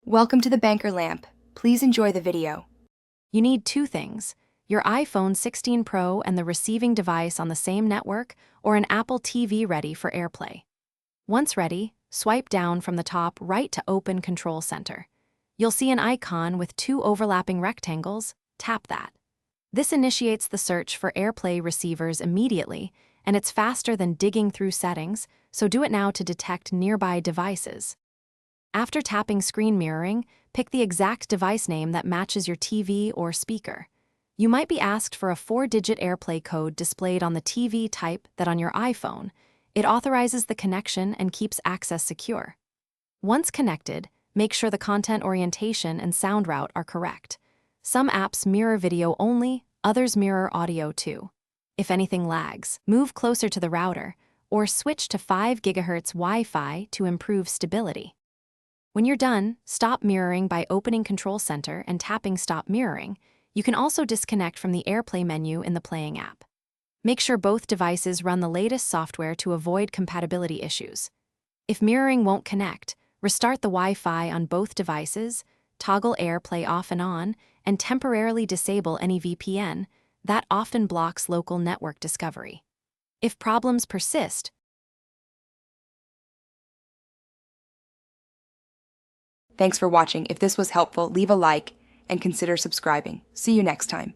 Welcome to the Banker Lamp. Please enjoy the video. You need two things: your iPhone 16 Pro and the receiving device on the same network, or an Apple TV ready for AirPlay. Once ready, swipe down from the top right to open Control Center. You'll see an icon with two overlapping rectangles. Tap that. This initiates the search for AirPlay receivers immediately, and it's faster than digging through settings, so do it now to detect nearby devices. After tapping screen mirroring, pick the exact device name that matches your TV or speaker. You might be asked for a 4-digit AirPlay code displayed on the TV type that on your iPhone. It authorizes the connection and keeps access secure. Once connected, make sure the content orientation and sound route are correct. Some apps mirror video only, others mirror audio too. If anything lags, move closer to the router, or switch to 5 GHz Wi-Fi to improve stability. When you're done, stop mirroring by opening Control Center and tapping Stop Mirroring. You can also disconnect from the AirPlay menu in the Playing app. Make sure both devices run the latest software to avoid compatibility issues. If mirroring won't connect, restart the Wi-Fi on both devices, toggle AirPlay off and on, and temporarily disable any VPN. That often blocks local network discovery. If problems persist, Thanks for watching. If this was helpful, leave a like and consider subscribing. See you next time.